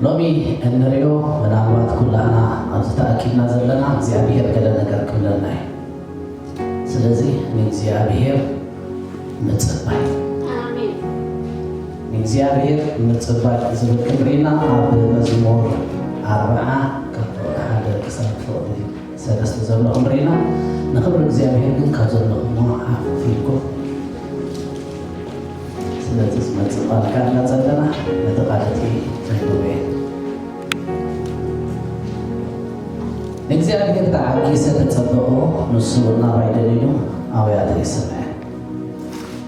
لومي النريو من عوات كلنا أتأكدنا زلنا زيابير كلا نكر كلنا سلزي من زيابير متصبح آمين من زيابير متصبح زبط كبرينا عبد مزمور 4 كبر هذا كسر فوقي سدست زبل عمرنا نخبر زيابير من كذل ما فيكم سلزي متصبح كان زلنا نتقالتي تجربة እግዚአብሔር ተዓጊሰ ተጸብቆ ንሱና ባይደልዩ ኣውያተ ይሰምዐ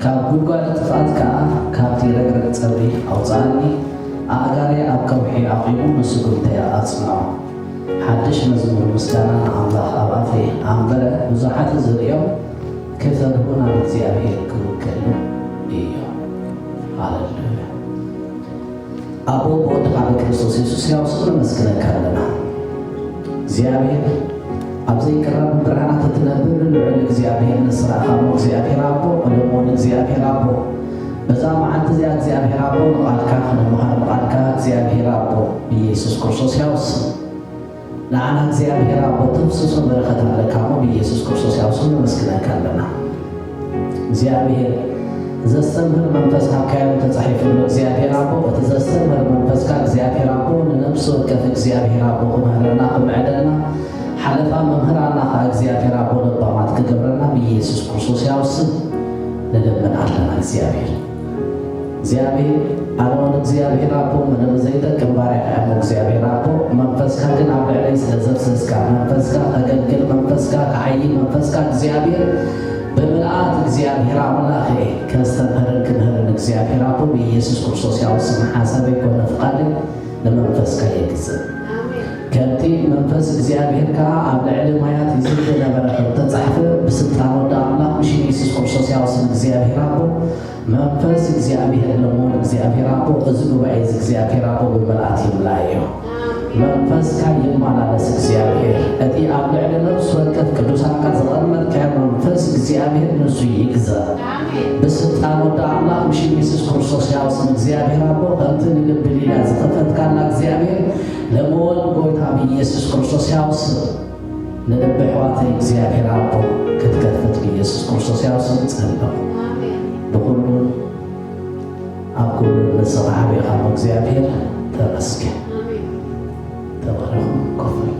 ካብ ጉድጓድ ጥፋት ከዓ ካብቲ ረግረግ ፀብሪ ኣውፃኣኒ ኣእጋሬ ኣብ ከውሒ ኣቂሙ ንሱ ጉንተይ ኣጽንዖ ሓድሽ መዝሙር ምስጋና ኣምላኽ ኣብ ኣፈይ ኣንበረ ብዙሓት ዝርኦም ክፈርሁ ናብ እግዚአብሔር ክውከሉ እዮም ሃሌሉያ ኣቦ ብወድኻ ብክርስቶስ የሱስ ያውስጡ ነመስግነካ ኣለና እግዚአብሔር أبزي كرام برهانات تنبر لعل እግዚአብሔር نسرعه እግዚአብሔር አቦ ولمون እግዚአብሔር አቦ بزام عند እግዚአብሔር አቦ قالك نمهر قالك እግዚአብሔር አቦ بيسوس ክርስቶስ ያውስ لعن እግዚአብሔር አቦ تفسس بركة لكامو بيسوس ክርስቶስ ያውስ نመስግነካ ኣለና እግዚአብሔር ዘስተምር መንፈስ ካካዩ ተጻሒፉ እግዚአብሔር አቦ ተዘስተምር መንፈስ ካ እግዚአብሔር አቦ ለነፍስ ወከፍ እግዚአብሔር አቦ መህረና በመዕደልና حلف ممهرانا እግዚአብሔር አቦ ለባማት ከገብረና በኢየሱስ ክርስቶስ ያውስ ለለምን አለና እግዚአብሔር አሮን እግዚአብሔር አቦ ምንም ዘይጠቅም ባሪያ ያለ እግዚአብሔር አቦ መንፈስ ካ ግን አብላይ ስለዘፍስስካ መንፈስ ካ አገልግል መንፈስ ካ ከአይ መንፈስ ካ እግዚአብሔር በመላእክት እግዚአብሔር አምላክ ከስተመረን ከነን እግዚአብሔር አቦ በኢየሱስ ክርስቶስ ያውስ ሐሳብ ይኮነ ፍቃድ ለመንፈስ ካ ይግዝ ከንቲ መንፈስ እግዚአብሔር ካ አብላይ ማያት ይዝል ለበረከት ተጻፈ በስልጣን ወደ አምላክ ምሽ ኢየሱስ ክርስቶስ ያውስ እግዚአብሔር አቦ መንፈስ እግዚአብሔር ለሞን እግዚአብሔር አቦ እዝጉ ባይዝ እግዚአብሔር አቦ በመላእክት ይምላዩ መንፈስ ካ ይማላልስ እግዚአብሔር እቲ አብላይ ለነፍስ ወከፍ ቅዱሳን ካ ዘቀመጥ ከመንፈስ እግዚአብሔር ንሱ ይግዛ በስልጣን ወደ አምላክ ምሽ ኢየሱስ ክርስቶስ ያውስ እግዚአብሔር አቦ እንትን ልብሊላ ዘፈፈት ካላ እግዚአብሔር ለሞን ጎይታ በኢየሱስ ክርስቶስ ያውስ ለልብ ሕዋት እግዚአብሔር አቦ ክትከፈት በኢየሱስ ክርስቶስ ያውስ ጸልዩ በሁሉ አኩል ለሰራህ ቢኻም እግዚአብሔር ተመስገን ተባረኩ ኮፈይ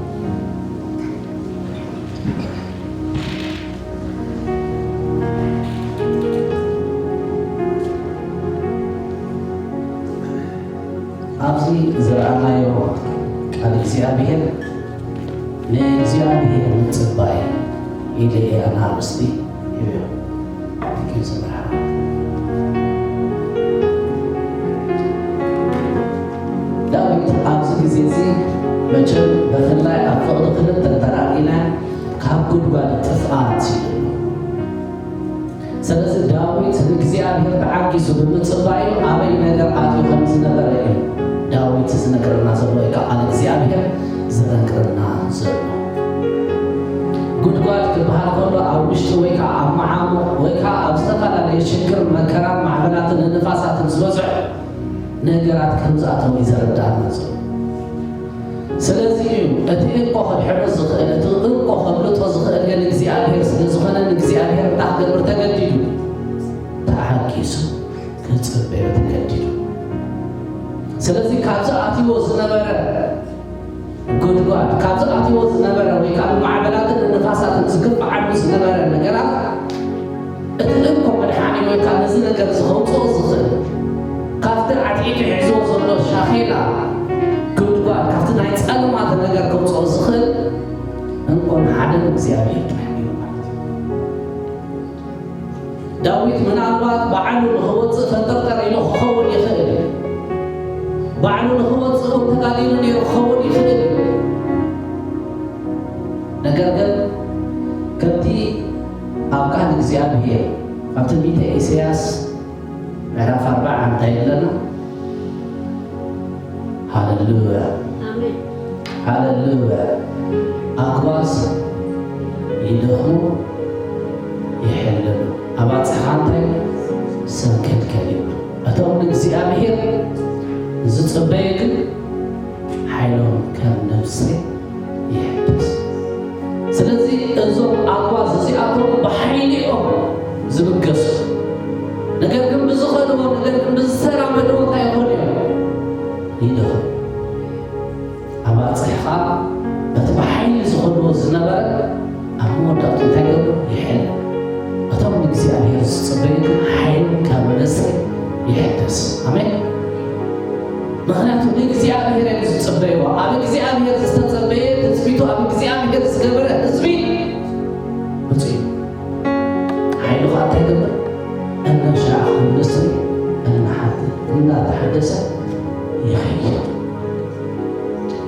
አብዚ ዘራናዮ ቃል እግዚአብሔር ለእግዚአብሔር ጽባይ ኢሌያና አስቲ ይዩ ከዘራ ዳዊት አብዚ ጊዜ መቼም በፈላይ አፈቅዶ ክልተ ተራቂና ካብ ጉድጓድ ጥፍአት ስለዚህ ዳዊት እግዚአብሔር ተዓጊሱ ብምጽባዩ አበይ ነገር አጥዩ ከም ዝነበረ እዩ ዳዊት ዝነገረና ዘሎ ቃል እግዚአብሔር ዝነገረና ዘሎ ጉድጓድ ክበሃል ከሎ ኣብ ውሽጢ ወይ ከዓ ኣብ መዓሙ ወይ ከዓ ኣብ ዝተፈላለዩ ችግር መከራ ማዕበላትን ንፋሳትን ዝበዝሕ ነገራት ከምዝኣተው ይዘረዳእና ዘሎ ስለዚህ እቲ እንቆ ክሕርስ ዝኽእል እቲ እንቆ ከብልጦ ዝኽእል ግን እግዚአብሔር ስለዝኾነ እግዚአብሔር እንዳክገብር ተገዲዱ ተዓጊሱ ክጽበዩ ተገዲዱ ስለዚህ ካብዚ ኣትዎ ዝነበረ ጉድጓድ ካብዚ ኣትዎ ዝነበረ ወይ ካብ ማዕበላትን ንፋሳትን ዝግፍዓሉ ዝነበረ ነገራት እቲ እንቆ መድሓኒ ወይ ካብ ነዚ ነገር ዝኸውፅኦ ዝኽእል ካብቲ ዓጢቂ ሒዞ ዘሎ ሻኺላ ጉድጓድ ካብቲ ናይ ጸልማት ነገር ከውፅኦ ዝኽእል እንቆን ሓደን እግዚአብሔር ተሓቢሩ ማለት ዳዊት ምናልባት ባዕሉ ንኽወፅእ ፈንጠርጠር ኢሉ ክኸውን ይኽእል ባዕሉ ንኽወፅእ ተጋሊሉ ነይሩ ክኸውን ይኽእል ነገር ግን ከምቲ ኣብ ቃል እግዚአብሔር ኣብ ትንቢተ ኢሳይያስ ምዕራፍ 40 እንታይ ኣለና ሃሌሉያ አሜን ሃሌሉያ ኣግባስ ይደኽሙ ይሕልሉ ኣባፅሓ እንታይ ሰንከልከል ይብሉ እቶም ንእግዚአብሔር ዝጽበዩ ግን يدخل أما صحيحة بتبحيل زخلو الزنبرة أما ودأت تجرب يحل أتم نجزي عليه الصبيك حيل كمنسر يحدث أمين مخناتو نجزي عليه الصبيك وأبي نجزي عليه الصبيك تثبيتو أبي نجزي عليه الصبيك تثبيت بتقول حيل خاطر تجرب أن شاء النصر أن حد لا تحدث يخيل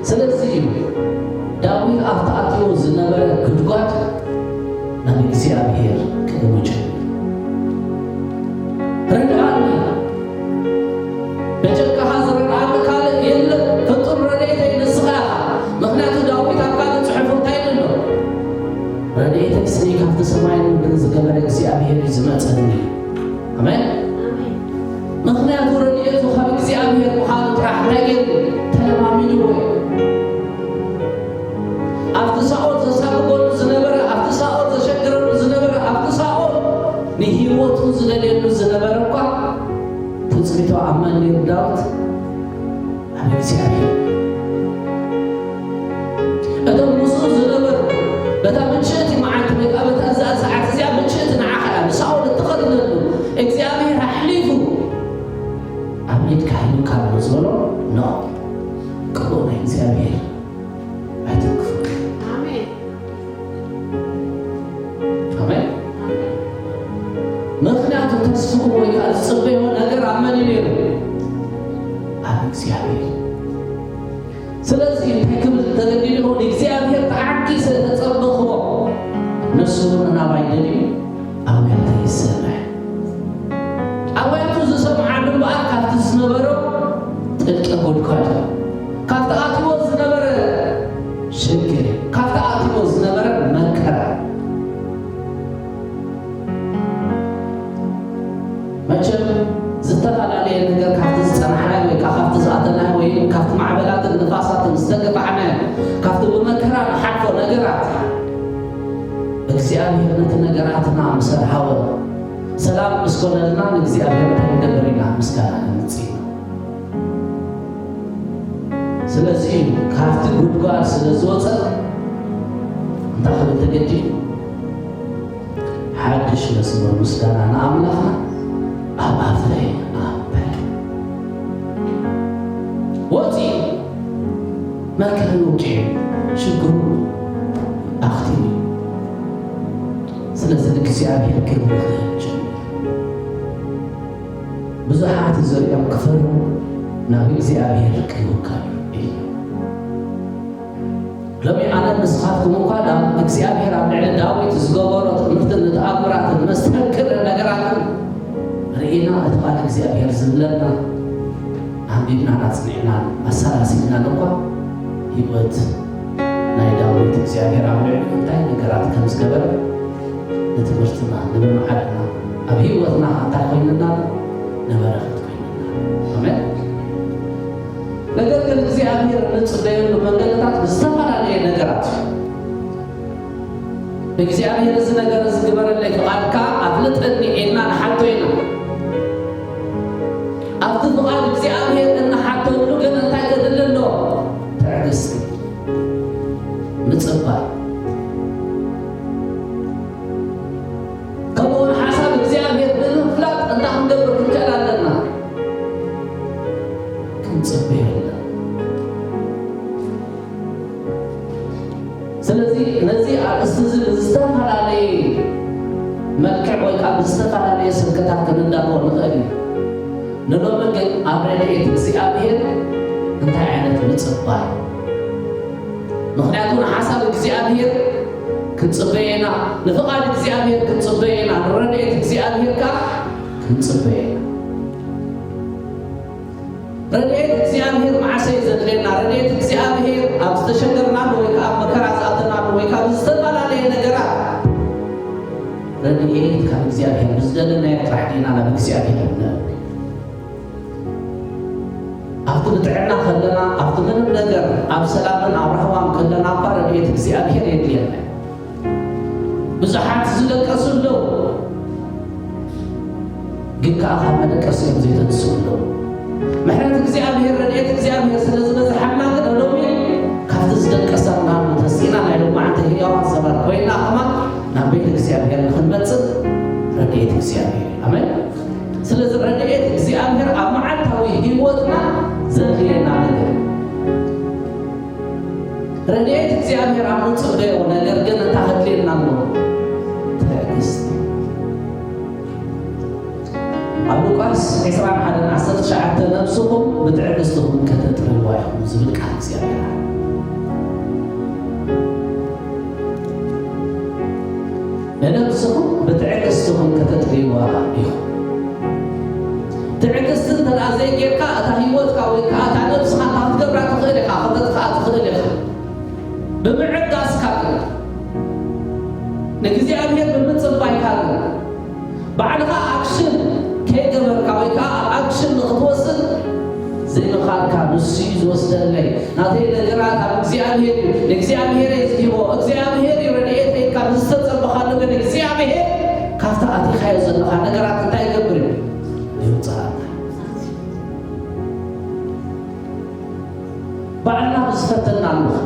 سلسل داوود أفتأتيو زنبرة كدقات نبي እግዚአብሔር ከውጭ ረዳኝ በጨካ ሐዘርን አልካለ የለ ፍጡር ረድኤተ ይንስኻ ምክንያቱ ዳዊት አካለ ጽሑፍ ታይደሎ ረድኤተ ስኒ ካብቲ ሰማይ ምድር ዝገበረ እግዚአብሔር ዝመጸኒ አሜን ምክንያቱ ረድኤቱ ካብ እግዚአብሔር ምዃኑ ጥራሕ ነገር ተለማሚዱ ወይ after Saul ተሳብቆን ዝነበረ after Saul ተሸግረን ዝነበረ after Saul ንህይወቱ ዝለለሉ ዝነበረ እንኳ ተጽቢቶ አማን ዳዊት አብ እግዚአብሔር እቶም ሙሱ ዝነበረ በታምቸት ማዓት መቃበት ሰዓት እዚያ ምቸት ንዓኻ ንሳውል ተኸድለሉ እግዚአብሔር አሕሊፉ አብየት ካህኑ ካብ ዝብሎ ነው ቅቡል እግዚአብሔር ምክንያቱ ተስፋው ወይ ጽበው ነገር አመን ይለው አብ እግዚአብሔር ስለዚህ ተክብል ተገድሎ እግዚአብሔር ተዓቂ ስለተጸበخ ነሱና ባይደሊ አብያተ ይሰማዕ አብያቱ ዝሰማዕ ድምባር ካፍት ዝነበረው ጥልቅ ጎድጓድ ካፍት አትዎ ዝነበረ ችግር ካፍት አትዎ ዝነበረ መከራ መቼም ዝተፋላለየ ነገር ካብቲ ዝጸናሕና ወይ ካብቲ ዝኣተና ወይ ካብቲ ማዕበላትን ንፋሳትን ዝተገፋዕና ካብቲ ብመከራ ንሓልፎ ነገራት እግዚአብሔር ነቲ ነገራትና ምሰርሓወ ሰላም ምስኮነልና ንእግዚአብሔር ተንደብሪና ምስጋና ንጽይ ስለዚህ ካብቲ ጉድጓድ ስለዝወፀ እንታኸብ ተገዲ ሓድሽ መስመር ምስጋና ንኣምላኽና አባፍሬ አባይ ወጪ መከሩት ችግሩ አክቲ ስለዚህ እግዚአብሔር ከብሩህ ብዙሃት ዘሪያም ክፈሩ ናብ እግዚአብሔር ከውካሉ ለሚ አነ ንስኻትኩም እንኳን እግዚአብሔር አብዕለ ዳዊት ዝገበሮ ትምህርትን ተአምራትን መስተንክር ነገራትን رأينا أتقال እግዚአብሔር ዝብለና አንቢብና ናጽኒዕና አሳላሲና ነኳ ህይወት ናይ ዳዊት እግዚአብሔር አብልዕ እንታይ ነገራት ከም ዝገበረ ንትምህርትና ንመምዓድና ኣብ ህይወትና እንታይ ኮይንና ነበረኸት ኮይንና አሜን ነገር ግን እግዚአብሔር ንጽበየሉ መንገድታት ዝተፋላለየ ነገራት እግዚአብሔር እዚ ነገር ዝግበረለይ ፍቃድካ አፍልጠኒ ኢልና ንሓቶይና ኣብቲ ፍቃድ እግዚአብሔር እናሓተሉ ግን እንታይ ከድለሎ ትዕግስቲ ምጽባይ ከምኡውን ሓሳብ እግዚአብሔር ብምፍላጥ እንታይ ክንገብር ክንክእል ኣለና ክንጽበይ ኣለና ስለዚ ነዚ ኣርእስቲ ዝተፈላለየ መልክዕ ወይ ከዓ ብዝተፈላለየ ስብከታት ክንዳልዎ ንኽእል እዩ ንሎሚ ግን ኣብ ረድኤት እግዚአብሔር እንታይ ዓይነት ምጽባይ ምክንያቱ ንሓሳብ እግዚአብሔር ክንጽበየና ንፍቃድ እግዚአብሔር ክንጽበየና ንረድኤት እግዚአብሔር ከዓ ክንጽበየና ረድኤት እግዚአብሔር ማዕሰይ ዘድልየና ረድኤት እግዚአብሔር ኣብ ዝተሸገርናሉ ወይ ከዓ መከራ ዝኣተናሉ ወይ ከዓ ዝተፈላለዩ ነገራት ረድኤት ካብ እግዚአብሔር ብዝደለናዮ ጥራሕ ዲና ናብ እግዚአብሔር ኣብቲ ንጥዕና ከለና ኣብቲ ምንም ነገር ኣብ ሰላምን ኣብ ረህዋን ከለና እኳ ረድኤት እግዚአብሔር የድልየና ብዙሓት ዝደቀሱለው ግን ከዓ ካብ መደቀሲ እዮም ዘይተንስኡለው محرت እግዚአብሔር ረድኤት እግዚአብሔር ስለዝበዝ ሓማግ ደሎሚ ካብቲ ዝደቀሰና ተስኢና ናይ ሎማዓንቲ ህያዋን ሰባት ኮይና ኸማ ናብ ቤተ እግዚአብሔር ንክንመፅእ ረድኤት እግዚአብሔር ኣሜን። ስለዚ ረድኤት እግዚአብሔር ኣብ መዓልታዊ ህይወትና ዘድልየና ነገር ረድኤት እግዚአብሔር ኣብ ንፅብደዮ ነገር ግን እንታህድልየና ኣሎ ትዕግስቲ ኣብ ሉቃስ 21:19 ነብስኹም ብትዕግስትኹም ከተጥርይዋ ኢኹም ዝብል ቃል እግዚአብሔር ንነብስኹም ብትዕግስትኹም ከተጥርይዋ ኢኹም ትዕግስቲ እንተደኣ ዘይጌርካ እታ ህይወትካ ወይ ከዓ እታ ነብስኻ ክትገብራ ትኽእል ኢኻ ክተጥፍኣ ትኽእል ኢኻ ብምዕጋስካ ግን ንእግዚአብሔር ብምፅባይካ ግን ባዕልኻ ኣክሽን ከይገበርካ ወይ ከዓ ኣክሽን ንኽትወስድ ዘይምኻልካ ንሱ እዩ ዝወስደለይ ናተይ ነገራት ኣብ እግዚአብሔር እዩ ንእግዚአብሔር ዝሂቦ እግዚአብሔር እዩ ረድኤተይ ኢልካ ምዝተፀበኻሉ ግን እግዚአብሔር ካብቲ ኣቲኻዮ ዘለኻ ነገራት እንታይ ይገብር እዩ ይውፅኣና ባዕልና ብዝፈተና ኣለኻ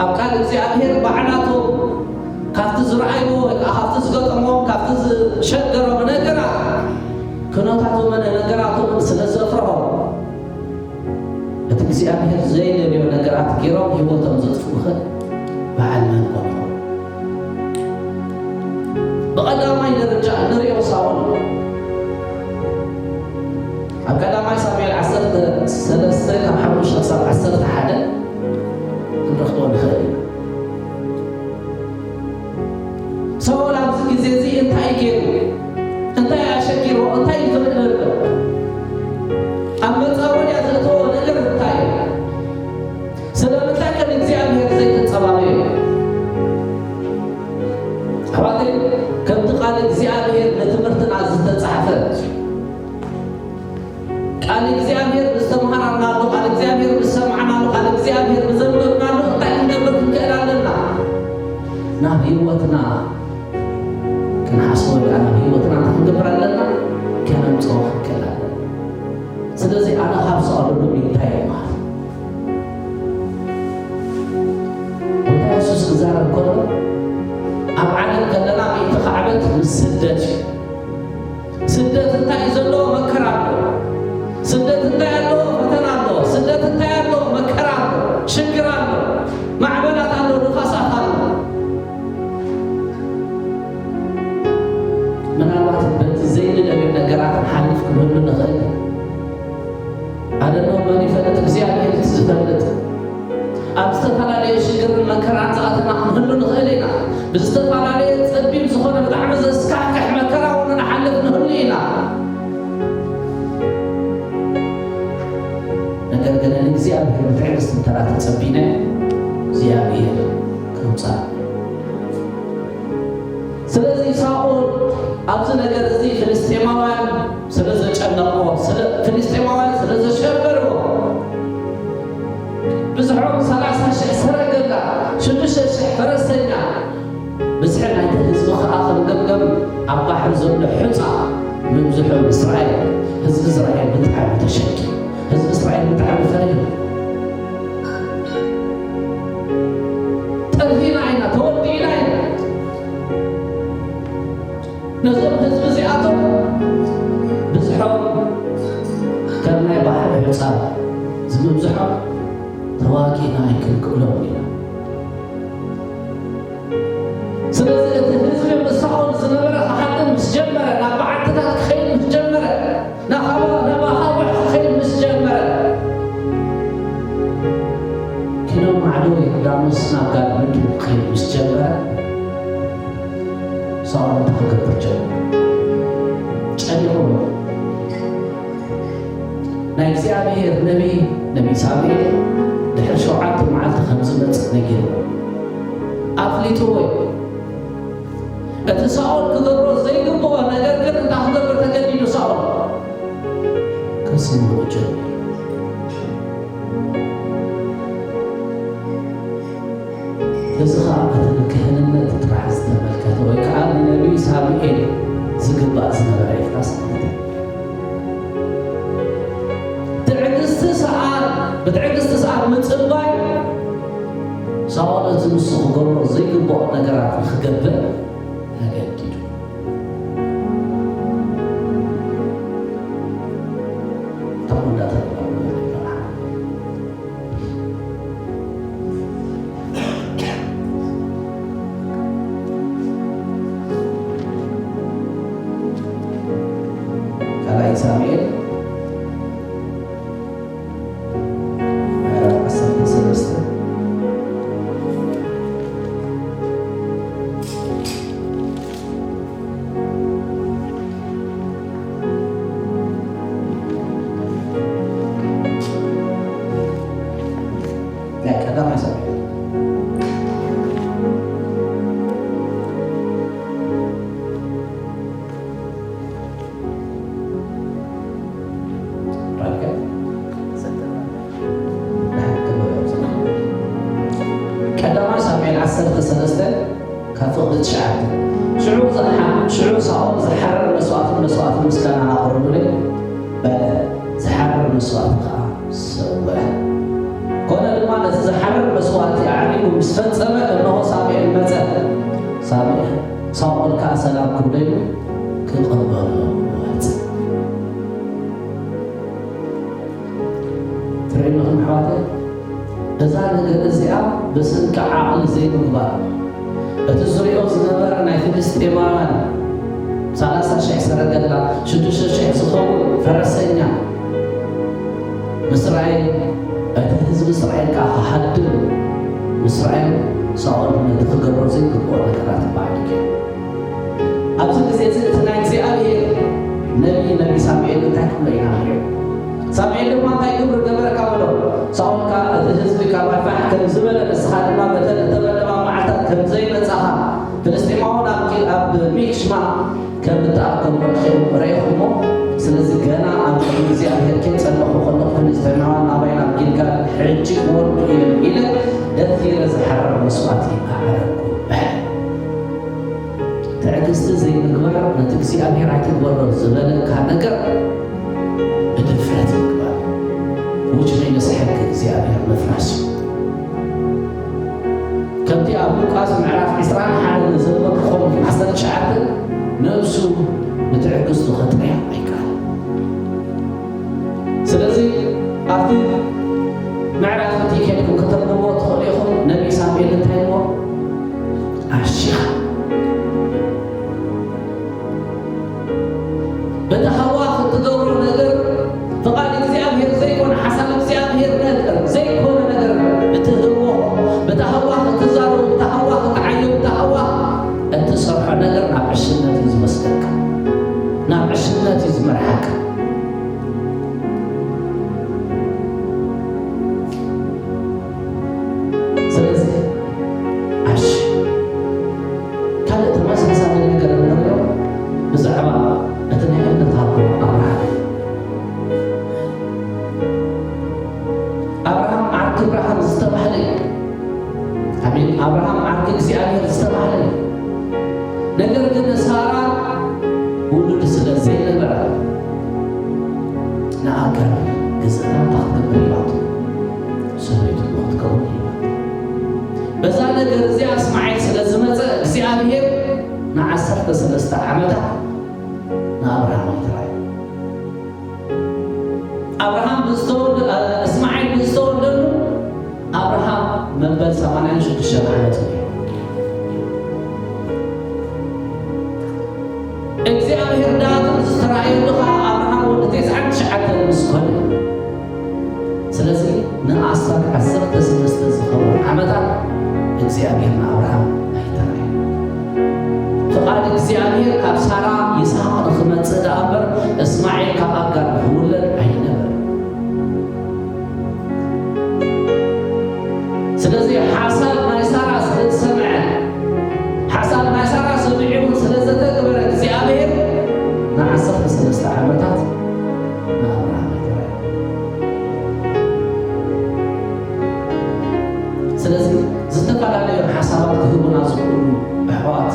ኣብ ቃል እግዚአብሔር ባዕላቶም ካብቲ ዝረኣይዎ ወይ ከዓ ካብቲ ዝገጠሞም ካብቲ ዝሸገሮም ነገራት ክኖታቶምን ነገራቶምን ስለ ዘፍርሖም እቲ እግዚአብሔር ዘይደልዮ ነገራት ገይሮም ሂወቶም ዘጥፍኡኸ ባዕልና ንኮንኹ ብቐዳማይ ደረጃ ንሪኦ ሳኦል ኣብ ቀዳማይ ሳሙኤል 13:5-11 ክንረኽቦ ንኽእል እዩ ሳኦል ኣብዚ ግዜ እዚ እንታይ ገይሩ እንታይ ኣሸጊሮ እንታይ ዝምእለሎ ኣብ መፃወድያ ዘእተዎ ነገር እንታይ እዩ ስለምንታይ ከም እግዚአብሔር ዘይተፀባበዩ ኣሕዋተይ ከምቲ ቃል እግዚአብሔር ንትምህርትና ዝተፃሕፈ ቃል እግዚአብሔር ብዝተምሃርናሉ ቃል እግዚአብሔር ብዝሰምዓናሉ ቃል እግዚአብሔር ብዘንበብናሉ እንታይ ክንገብር ክንክእል ኣለና ናብ ህይወትና ክንሓስቦ ኢልና ናብ ህይወትና እንታይ ክንገብር ኣለና ከነምፅኦ ክንክእል ኣለና ስለዚ ኣነ ካብ ሳኦል እንታይ እዩ ማለት ጌታ ኢየሱስ ክዛረብ ከሎ ኣብ ዓለም ከለና ሚእቲ ዓመት ምስ ስደት እዩ ስደት እንታይ እዩ ዘለዎ መከራ ኣሎ ስደት እንታይ ኣሎ ፈተና ኣሎ ስደት እንታይ ኣሎ መከራ ኣሎ ሽግር ኣሎ ማዕበላት ኣሎ ንፋሳት ኣሎ ምናልባት በቲ ዘይንደልዮ ነገራት ንሓልፍ ክንህሉ ንኽእል ኣደኖ መን ይፈልጥ እግዚአብሔር ዝፈልጥ ኣብ ዝተፈላለየ ሽግርን መከራን ዝኣተና ክንህሉ ንኽእል ኢና ብዝተፈላለየ ፀቢብ ዝኾነ ብጣዕሚ ዘስካሕክሕ መከራ እውን ንሓልፍ ንህሉ ኢና ነገር ግን ንእግዚአብሔር ብትዕግስቲ እንተራ ተፀቢነ እግዚአብሔር ከምፃእ ስለዚ ሳኦል ኣብዚ ነገር እዚ ፍልስጤማውያን ስለ ዘጨነቅዎ ፍልስጤማውያን ስለ ዘሸበርዎ ብዝሖም 30,000 ሰረገላ 6,000 ፈረሰኛ ብዝሒ ናይቲ ህዝቢ ከዓ ክንገምገም ኣብ ባሕሪ ዘሎ ሕፃ ምብዝሖም እስራኤል ህዝቢ እስራኤል ብጣዕሚ ተሸኪሙ ህዝቢ እስራኤል ብጣዕሚ ፈሪሁ ጠፊና ኢና ተወዲእና ኢና ነዞም ህዝቢ እዚኣቶም ብዝሖም ከም ናይ ባሕሪ ሕፃ ዝምብዝሖም ተዋጊእና ኣይክንክእሎም ኢና ስለዚ እቲ ህዝቢ ምስ ሳኦል ዝነበረ ክሓድም ምስ ጀመረ ናብ በዓልትታት ክኸይድ ምስ ጀመረ ናባኻውሕ ክኸይድ ምስ ጀመረ ኪኖም ማዕዶ ዮርዳኖስ ናብ ጋድምድ ክኸይድ ምስ ጀመረ ሳኦል እንታይ ክገብር ጀመረ ጨኒቑ ናይ እግዚአብሔር ነቢ ሳሙኤል ድሕሪ 7 መዓልቲ ከም ዝመፅእ ነጊርዎ ኣፍሊጥዎ እቲ ሳኦል ክገብሮ ዘይግብኦ ነገር ግን እንታይ ክገብር ተገዲዱ ሳኦል ከስምዖ ጀመረ እዚ ከዓ እቲ ንክህንነት ጥራሕ ዝተመልከተ ወይ ከዓ ንነቢይ ሳሙኤል ዝግባእ ዝነበረ ይፍታስ ንኽገብር ተገዲዱ ተቆዳተ ከላይ ሳሙኤል شعور صعب زحرر مسوات مسكان على قرب له بل زحرر مسوات سوى كون لما زحرر مسوات يعني مستفزم انه صابع المزل صابع صاول كاسلام كله كقبلوات ترينهم حواته اذا ነገር እዚኣ በስንቅ ዓቕሊ ዘይምግባር እቲ ዝሪኦ ዝነበረ ናይ ፍልስጤማውያን 30,000 ሰረገላ 6,000 ዝኸውን ፈረሰኛ ምስራኤል እቲ ህዝቢ እስራኤል ከዓ ክሃድም ምስራኤል ሳኦል ነቲ ክገብሮ ዘይግብኦ ነገራት ባዕሉ ኣብዚ ግዜ እዚ እቲ ናይ እግዚኣብሔር ነቢ ሳሙኤል እንታይ ክብሎ ኢና ንሪኦ ሳሙኤል ድማ እንታይ ግብሪ ገበረካ ብሎ ሳኦል ከዓ እቲ ህዝቢ ካብ ኣርባዕ ከም ዝበለ ንስኻ ድማ ተበለማ መዓልታት ከም ዘይመፃኻ ፍልስጤማውያን ኣብ ሚክሽማ ከም እትኣከቡ ርኢኹሞ ስለዚ ገና ኣብ እግዚኣብሔር ከይፀለኹ ከለኹ ፍልስጤማውያን ኣባይና ኣብ ጊልጋል ሕጂ ክወርዱ እዮም ኢለ ደፊረ ዝሓረር መስዋእቲ ኣዕረጉ ትዕግስቲ ዘይምግባር ነቲ እግዚኣብሔር ኣይትግበሮ ዝበለካ ነገር ብድፍረት ምግባር ውጭ መስሕግ እግዚኣብሔር መፍራስ ከምቲ ኣብ ሉቃስ ምዕራፍ 21 ዘመልክኾም 19 ነብሱ ብትዕግስቱ ኸጥርያ ኣይከኣል ስለዚ ኣብቲ ምዕራፍ እቲ ከድኩም ከተርጉሞ ትኽእሉ ኢኹም ነቢ ሳሙኤል እንታይ ሞ ኣሽኻ በቲ ሃዋኽ እትገብሮ ነገር ፍቓድ እግዚኣብሔር ዘይኮነ ሓሳብ እግዚኣብሔር ነገር ዘይኮነ ነገር እትህቦ በቲ ሃዋኽ እትዛረቡ በቲ ሃዋኽ እትዓዩ በቲ ሃዋኽ እትሰርሖ ነገር ናብ ዕሽነት እዩ ዝወስደካ ናብ ዕሽነት እዩ ዝመርሓካ ስለዚ ኣሽ ካልእ ተመሳሳሊ ነገር ንሪኦ ብዛዕባ እቲ ናይ እምነት ሃብቶ አብርሃም ዓርኪ ብርሃን ዝተባህለ እዩ አሜን አብርሃም ዓርኪ እግዚኣብሔር ዝተባህለ እዩ ነገር ግን ሳራ ውሉድ ስለ ዘይነበራ ንኣጋር ገዝእታ ክትገብር ኢላቱ ሰበይቱ ክትከውን ኢላ በዛ ነገር እዚኣ እስማዒል ስለ ዝመፀ እግዚኣብሔር ን13 ዓመታት ንኣብርሃም ይትራዩ አብርሃም እስማዒል ብዝተወለዱ አብርሃም መበል 86 ዓመት እዩ እግዚአብሔር ዳግም ዝተራእየሉ ከዓ አብርሃም ወዲ 99 ምስ ኮነ ስለዚ ን16 ዝኸውን ዓመታት እግዚአብሔር ንአብርሃም ኣይተራእዩ ፍቓድ እግዚአብሔር ካብ ሳራ ይስሐቅ ንክመፅእ ዳ እምበር እስማዒል ካብ ኣጋር ክውለድ ኣይነበረ ስለዚ ሓሳብ ናይ ሳራ ስለዝሰምዐ ሓሳብ ናይ ሳራ ሰሚዑ ስለዘተግበረ እግዚኣብሔር ን13 ዓመታት ንአብርሃም ኣይተራእዩ ስለዚ ዝተፈላለዩ ሓሳባት ክህቡና ዝኽእሉ ኣሕዋት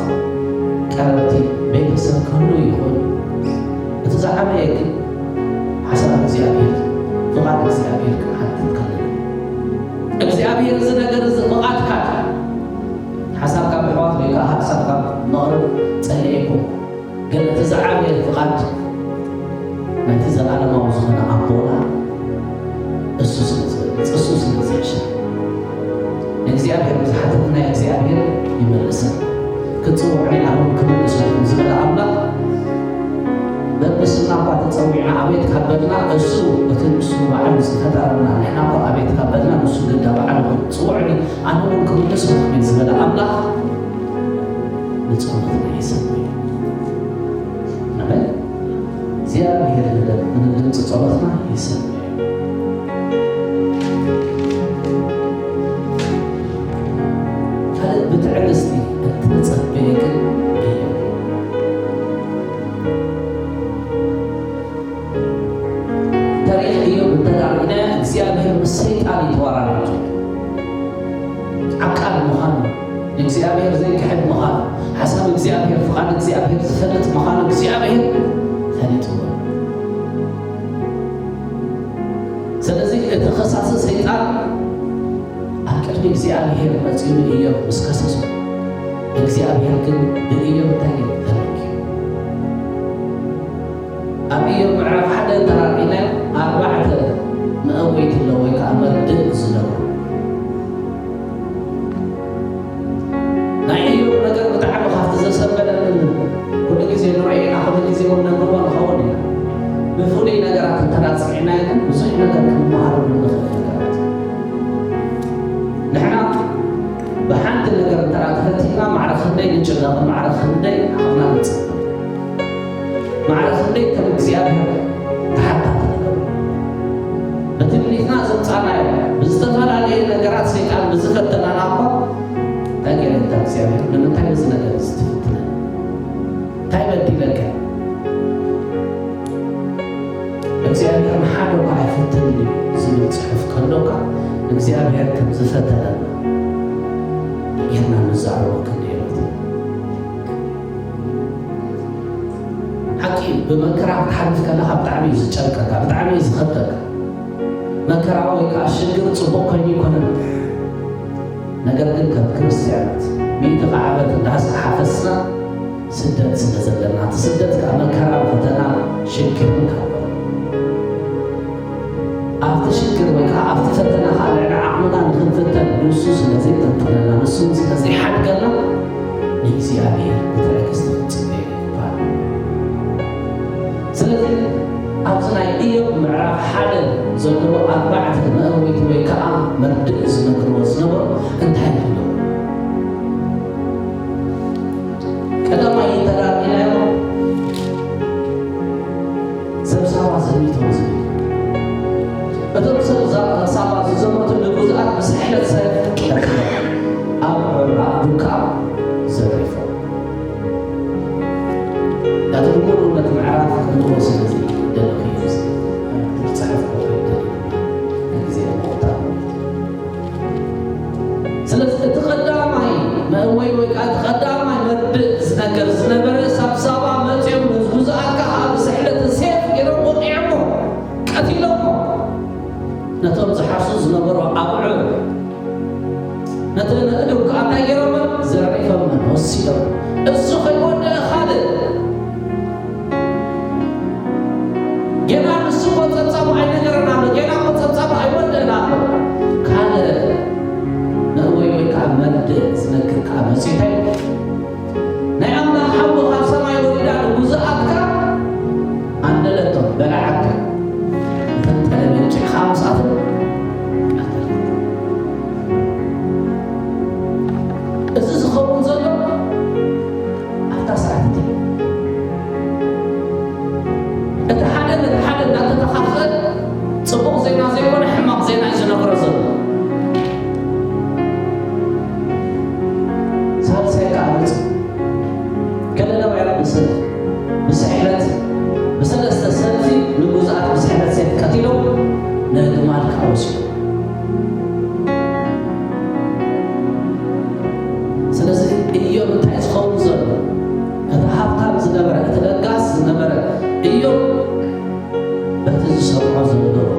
ቀረብቲ ቤተሰብ ክህሉ ይኹን እቲ ዝዓበየ ግን ሓሳብ እግዚኣብሔር ፍቓድ እግዚኣብሔር ክንሓትት ከለና እግዚአብሔር እዚ ነገር እዚ ፍቓድካ ሓሳብካ ብሕዋት ወይ ከዓ ሓሳብ ጸልይኩም ግን ተዛዓበ ፍቃድ ናይቲ ዘለዓለማዊ ዝኾነ ኣቦና እሱ ስለዝሕሽ እግዚአብሔር ብዝሓተትና እግዚአብሔር ይመልሰን ክጽውዕኒ ኣሁን ክመልሰኩም ዝበለ ኣምላኽ በብስና እኳ ተጸዊዕና ኣቤት ካበልና እሱ እቲ ንሱ በዓል ዝፈጠረና ንሕና እኳ ኣቤት ካበልና ንሱ ግዳ በዓል ክጽውዕኒ ኣነ እውን ክምልሰኩም ዝበለ ኣምላኽ ንጸሎትና ይሰምዕ ንበል እግዚአብሔር ንድምፂ ጸሎትና ይሰምዕ بتعلسني تتصبيك تاريخ يوم تدعينا እግዚአብሔር مسيطان يتوارد عقل مخان እግዚአብሔር زي كحد مخان حسب እግዚአብሔር فقاد እግዚአብሔር زفلت مخان እግዚአብሔር ثالث ስለዚህ የተخصص ሰይጣን አቀድ እግዚአብሔር መጽኑ ኢዮብ መስከሰሱ እግዚአብሔር ግን በኢዮብ ታይል ተረክ አብዮ ምዕራፍ ሓደ ተራቂና ኣርባዕተ መእወይት ለው ወይ ከዓ መርድእ ዝነበሩ ናይ ኢዮብ ነገር ብጣዕሚ ካብቲ ዘሰበለንን ኩሉ ግዜ ንሪኤና ኩሉ ግዜ እውን ነንብቦ ንኸውን ኢና ብፍሉይ ነገራት እንተራፅዒና ግን ብዙሕ ነገር ክንመሃረሉ ንኽእል نحن بحانت النجار ترى تهتينا معرفة خندي نجلا معرفة خندي عقنا نتصل معرفة خندي كم زيادة تحت بتبنينا زمصانا بزتفال عليه النجارات سيكال بزفتنا نعبا تاجر انت زيادة لما تاجر زنجار استفتنا تايبة دي لك زيادة محاولة كعفتني زمن صحف كندوكا እግዚአብሔር ከም ዝፈተነና ይህና ንዛዕሮ ክንደይበት ሓቂ ብመከራ ክትሓልፍ ከለካ ብጣዕሚ እዩ ዝጨንቀካ ብጣዕሚ እዩ ዝኸብደካ መከራ ወይ ከዓ ሽግር ፅቡቅ ኮይኑ ይኮነን ነገር ግን ከም ክርስቲያናት ሚእቲ ኸዓበት እንዳሓፈስና ስደት ስለ ዘለና እቲ ስደት ከዓ መከራ ፈተና ሽግርን ካብ أفتى شكر وكا أفتى فتنا خالع عقلنا نخفتن نسوس الذي تنتظرنا نسوس الذي حد قلنا نيجي عليه بتركز تفتني بعد سلذي أبزنا إيوب معرف حدا زنرو أربعة مأويت وكا مردئ زنكرو زنبر انتهي له كذا ما يترى إلى يوم سبساوا زميت وزميت بتوصل صعبة زمرة الجزءات بس إحنا سيف أو بكاء زريفة لا تقولوا إنك معرف إنه وصل زي دلوقتي يوز تعرف كيف زي الموضوع سلسلة تقدم معي ما هو يقعد تقدم معي مرد زنكر زنبر سبسابا ما تيم الجزءات كهذا بس إحنا سيف يروح وقعمه كثيرا نتوم زحاسوس نبرو أبعو نتوم نقدر كأنا يوم زرعي فمن وصيله السوق يقول خالد جنا السوق تتصاب عين جرنا جنا تتصاب عين جرنا كان نوي كعمل زنكر كعمل سيتي نعم لا حول خمسة ما يريد على جزءاتك عندنا توم بلعك خمسة إذا سخون زلوا أفتح ساعتين التحدث لا تتخفض صبوغ زينا زيكون حماق زينا إذا نقرزل سهل سيكا عملت كلا لو يعلم بسحلة بسلسة سلفي نقوزات بسحلة سيف كتيلو نهدمال كاوسي سلسة إيوب تحس خوزر هذا حبتاب زنبرة تلقاس زنبرة إيوب بتز سمع زنبرة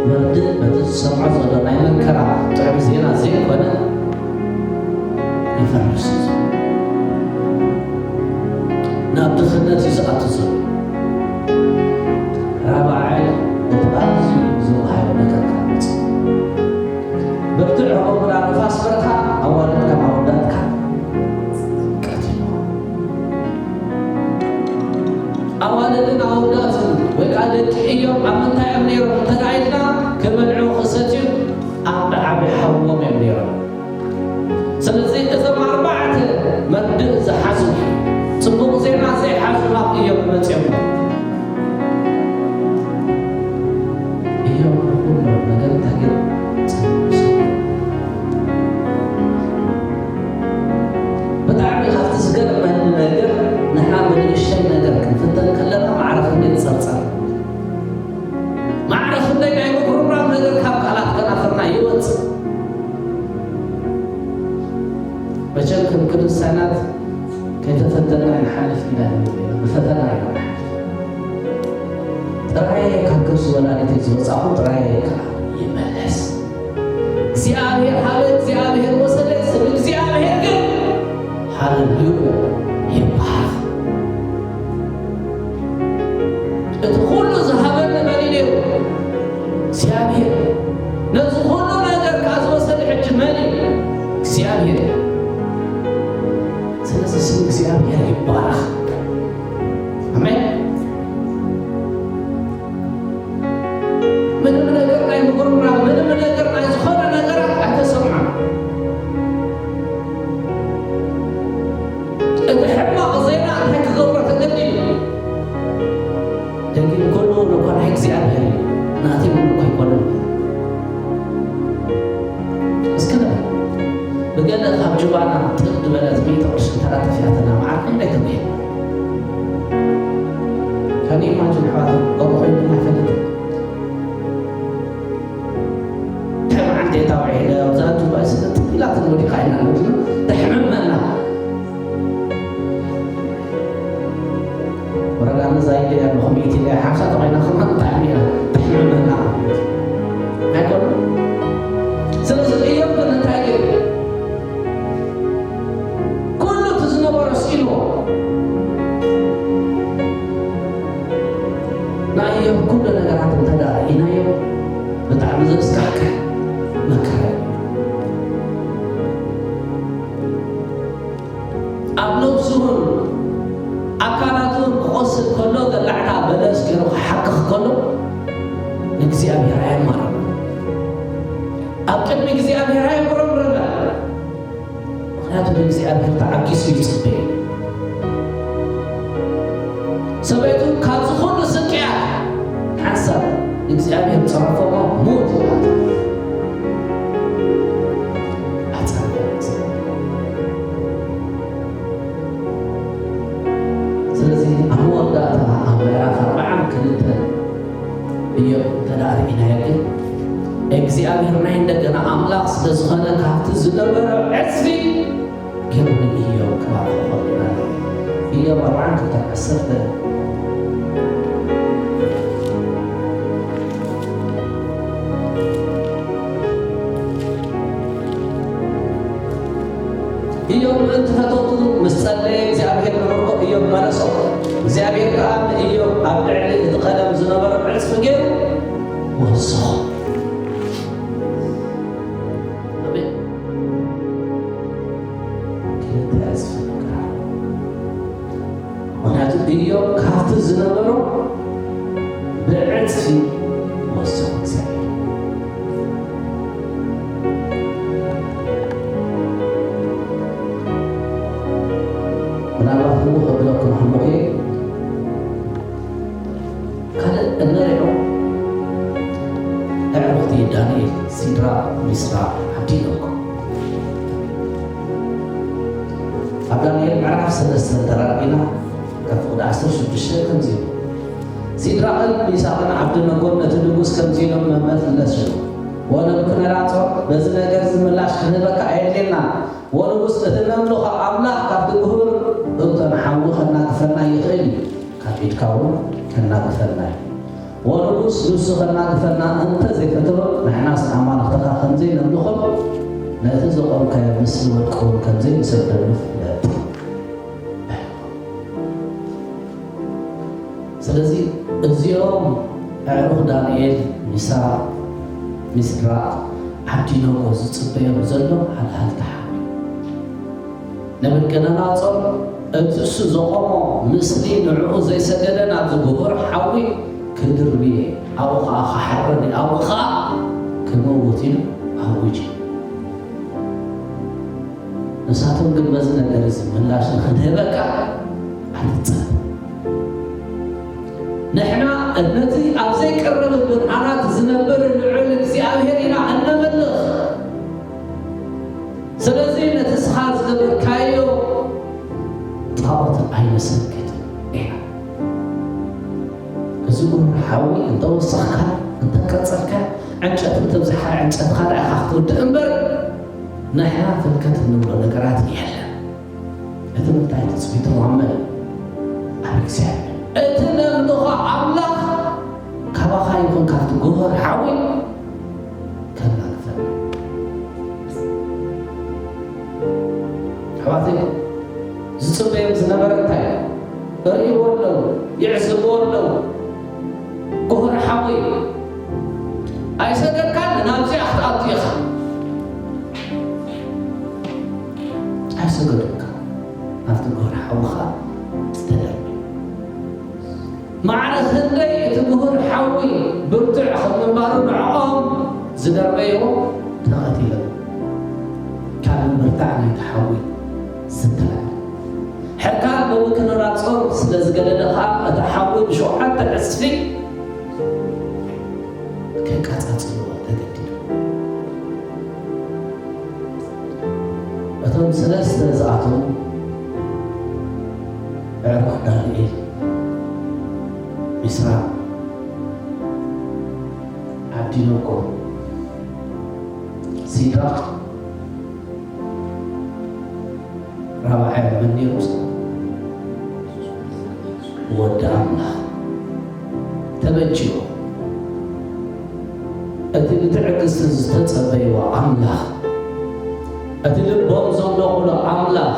مرد بتز سمع زنبرة نايمن كرا تعب زينا زين كنا يفرس نتي زأتزو رابعي بتأذي زوهاي نكركات ببتعه ولا نفاس بركة أولا كما وداتك كاتينو أولا لنا ودات وقالت إيوم أمنتا يمنيرو تدعينا كملعو خساتيو عبي حوام يمنيرو سلزي إذا ما أربعة مردء زحزو صبوق زينا زي حزو ناب إيوم متيمو إيوم نقول له نقل تهجر بتعمل خفت سجل من النجر نحن من الشيء نجر كنفتن كلنا ما عرف إني تصرصر ما عرف إني جاي بقرب رام نجر كاب كلات كنا فرنا يوت بشكل كل سنة كي تفتنا نحلف إلى بفتنا يوم ترايك كرس ولا نتيجة صعود ترايك يملس زيابه حالة زيابه وصلت سبب زيابه كن هالليو يبقى ادخل ذهبنا مالينيو زيابه ندخل نقدر كاز وصل حج مالي زيابه سنسي زيابه يبقى أمين من نقرنا يمقرنا من نقرنا يزخرنا نقرنا أحد سمعا الحمى قضينا حك غورة تقدم لكن كله نقول حك زيادة ناتي منه كي كله بس كده بقى لها جوانا تقد بلد ميت أو شنترات فيها معك من لا تبيه كان يماجن حوالي قبضين ما فلت توعي له وزاد وبس لا تقولي قاينا نقول تحملنا ورجعنا زايد يا مخميتي يا حاسة طبعا خمن تعبير تحملنا هاكل سلسل أيام كنا نتاجر كله تزنا برسيله نايم كلنا قاعد نتدارى نايم بتعمل زكاك مكان أبلغ سهول أكاناتون خاص كله قلعنا بلاس كيرو حقق كله نجزي أبي راي مرة أبكر نجزي أبي راي مرة خلاتو نجزي أبي تعكس في جسمي سبيتو كاتو خلو سكيا حسب نجزي أبي تصرفه موت እግዚአብሔር ናይ እንደገና አምላክ ስለዝኾነ ካብቲ ዝነበረ ዕፅፊ ገይሩ ኢዮብ ከባርኾ ኾልና ኢዮብ 40:10 ኢዮብ ምእንቲ ፈተቱ ምስ ጸለየ እግዚአብሔር ንበርኮ ኢዮብ መለሶ እግዚአብሔር ከዓ ንኢዮብ ኣብ ልዕሊ እቲ ቀደም ዝነበረ ዕፅፊ ገይሩ ወሶ ኢዮብ ካብቲ ዝነበሮ ብዕፅፊ ወሶ እግዚአብሔር ምናልባት ሞ እብለኩም ሕሙቄ ካልእ እንሪኦ ኣዕሩኽቲ ዳንኤል ሲድራ ሚስራ ዓዲሎም ኣብ ዳንኤል ምዕራፍ 3 ተራቂና كفود 16 كمزيل سيدراء ميثاقنا عبد النجور نتلقوس كمزيلهم ممثلش وانا بكنا راتو بزنا جرز ملاش كنبك عيلنا وانا بس نتنملو أملاح كابد الظهور انت نحاول خلنا كفرنا يخيلي كابيد كاون كنا كفرنا وانا بس نسو خلنا كفرنا انت زي فترة نحنا سنعمال اختخا خمزين نملخل نتزقوا كمسل والكون كمزين سردنف ስለዚህ እዚኦም ኣዕሩኽ ዳንኤል ሚስድራቅ ዓብዲኖጎ ዝፅበዮም ዘሎ ሃልሃልታ ሓዊ ነብልገነናፆር እቲ እሱ ዘቆሞ ምስሊ ንዕኡ ዘይሰገደ ናብ ዝግብር ሓዊ ክድርብየ ኣብኡ ከዓ ክሓረኒ ኣብኡ ከዓ ክመውት ኢሉ ኣውጅ ንሳቶም ግን በዚ ነገር እዚ ምላሽ ንክንህበካ ኣይትፀብ ንሕና ነቲ ኣብ ዘይቀረበ ብርሃናት ዝነብር ልዑል እግዚኣብሔር ኢና እነመልኽ ስለዚ ነቲ ስኻ ዝገበርካዮ ጣዖት ኣይነሰግድ ኢና እዚ ጉብር ሓዊ እንተወሰኽካ እንተቀፀልካ ዕንጨት እንተብዝሓ ዕንጨትካ ዳኢኻ ክትውድእ እምበር ንሕና ፍልከት እንብሎ ነገራት የለን እቲ ምንታይ ተፅቢቶ ኣመን ኣብ እግዚኣብሔር እቲ ነምልኾ ኣምላኽ ካባኻ ይኹን ካብቲ ጉብር ሓዊ ከናግፈና ኣሕዋተይ ዝፅበዮም ዝነበረ እንታይ እርእይዎ ኣለዉ ይዕዝብዎ ኣለዉ ጉብር ሓዊ ኣይሰገድካን ናብዚኣ ክትኣቱ ኢኻ ኣይሰገዱካ ናብቲ ጉብር ሓዊኻ ዝተደርሚ ማዕረ ክንደይ እቲ ጉብር ሓዊ ብርቱዕ ከምንባሩ ንዕኦም ዝደርበይዎ ተቐቲሎም ካብ ምርታዕ ናይቲ ሓዊ ዝተላለ ሕርካን ብውክንናፆር ስለ ዝገደደኻ እቲ ሓዊ ብሸውዓተ ዕስፊ ከቃፃፅልዎ ተገዲዱ እቶም ሰለስተ ዝኣቶም ኣዕሩኽ ዳንኤል ሚስራቅ ዓብዲኖጎ ሲድራቅ ራብዓይ መን ነይሩ ወዲ ኣምላኽ ተበጅዮ እቲ ብትዕግስቲ ዝተፀበይዎ ኣምላኽ እቲ ልቦም ዘምለኹሎ ኣምላኽ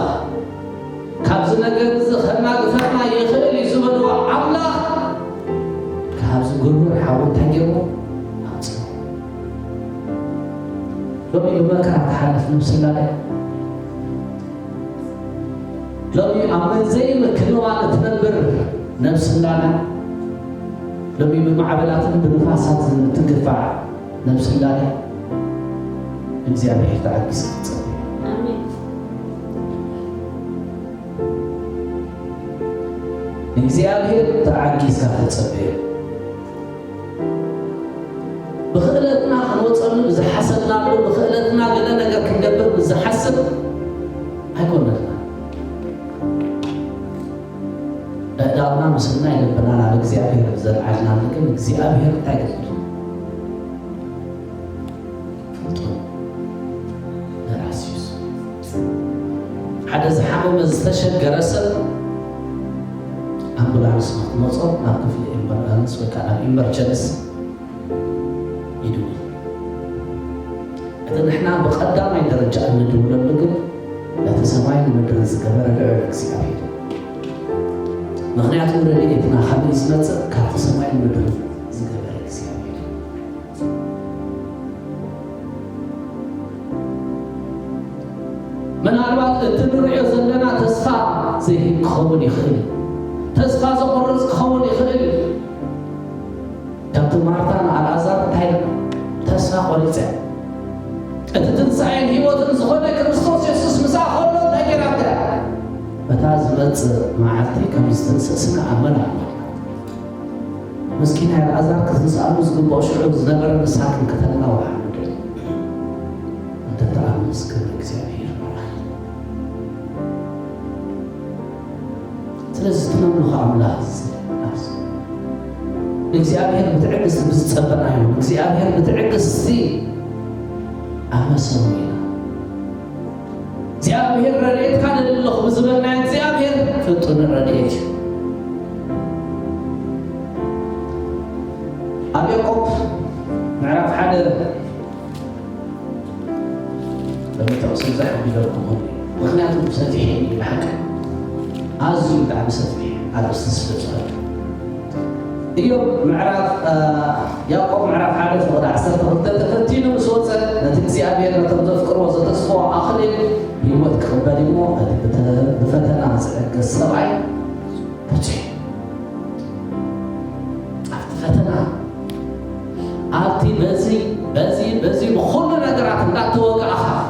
ካብዚ ነገር እዚ ከናግፈና ይኽእል እዩ ዝበልዎ ኣምላኽ ካብዚ ጉብር ሓዊ እንታይ ገይርዎ ኣውፅኡ ሎሚ ብመከራ ትሓልፍ ነብስላለ ሎሚ ኣብ መንዘይ ምክንዋን እትነብር ነብስላለ ሎሚ ብማዕበላትን ብንፋሳትን እትግፋዕ ነብስላለ እግዚአብሔር ተዓጊስ ክትፀብይ እግዚአብሔር ተዓጊስካ ክትፀብይ ብኽእለትና ክንወፀሉ ብዝሓሰብናሉ ብኽእለትና ገለ ነገር ክንገብር ብዝሓስብ ኣይኮነትና ኣእዳውና ምስልና ይልብና ናብ እግዚአብሔር ዘለዓልና ግን እግዚአብሔር እንታይ ገፅሉ ሓደ ዝሓመመ ዝተሸገረ ሰብ ኣምቡላንስ ንክትመፆ ናብ ክፍሊ ኣምቡላንስ ወይ ከዓ ናብ ኢመርጀንስ ይድውል እቲ ንሕና ብቐዳማይ ደረጃ እንድውለሉ ግን ነቲ ሰማይን ምድርን ዝገበረ ልዑል እግዚኣብሔር ምክንያቱ ረድኤትና ከመይ ዝመፅእ ካብቲ ሰማይን ምድርን ዝገበረ እግዚኣብሔር ምናልባት እቲ ንሪኦ ዘለና ተስፋ ዘይሂብ ክኸውን ይኽእል ተስፋ ዘቆርፅ ክኸውን ይኽእል ከምቲ ማርታን ኣልዓዛር እንታይ ተስፋ ቆሪፀ እቲ ትንሣኤን ሂወትን ዝኾነ ክርስቶስ የሱስ ምሳእ ከሎ እንታይ ጌራተ በታ ዝመፅእ መዓልቲ ከም ዝተንስእስና ኣመን ኣሎ ምስኪን ኣልዓዛር ክትንስኣሉ ዝግብኦ ሽዑ ዝነበረ ንስሓ ክንከተልና ወሓምድ እንተተኣምስ ክብሪ እግዚኣብሔር ስለዚ ትነምልኹ ኣምላኽ እግዚአብሔር ብትዕግስቲ ብዝፀበናዮ እግዚአብሔር ብትዕግስቲ ኣመሰው ኢና እግዚአብሔር ረድኤትካ ንልለኹ ብዝበልና እግዚአብሔር ፍጡን ረድኤት እዩ ኣብ ያዕቆብ ምዕራፍ 1 በሚጠቕስ ዝሕቢለኩም ምክንያቱም ሰፊሕ ብሓቂ ኣዝዩ ብጣዕሚ ሰፊሕ ኣርእስቲ ስለ ዝኽእል إيوب معرف يعقوب معرف حادث وضع عسرت تفتينه مسوسة نتنسي أبيض نتذكر وزتصفو أخلي يموت كخبالي مو بفتنا عسلك السبعي بجي فتنا أبتي بزي بخل نقرات لا توقع أخا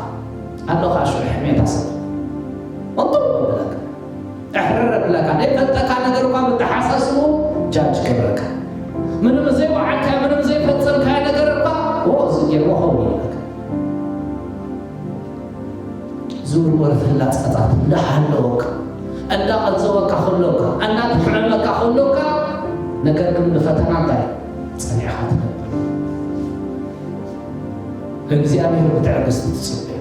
أنه خاشو يحمي تصل وطلب لك احرر لك أنا فتك أنا قرقا بتحسسه جاج كبرك من زي وعكا من زي فتسل كاي نقرقا وزجر وخوني لك زور ورث الله تقطعت لا حلوك أنت قد زوك خلوك أنت تحرمك خلوك نقرقم بفتنا قاي صنيع خاتنا لእግዚአብሔር ብትዕግስቲ ትጽልዩ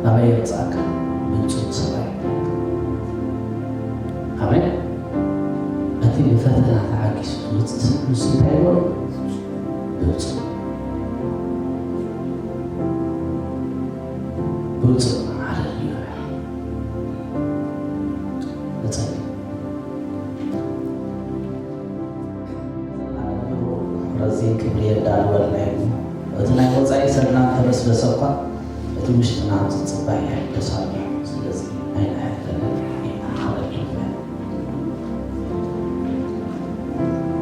ናበይ የምጽአካ ብንጹህ ሰማይ ኣሜን እቲ ብፈተና ተዓጊሱ ምስ እንታይ ይበሉ ብውፅእ ሃሌሉያ ንጸልይ رزين كبرياء دار ولا يبو أتنا يوزعي سرنا تبس بسوقا أتو مش تنام تصبح يحدثاني سلسي أين أهلنا أين حالك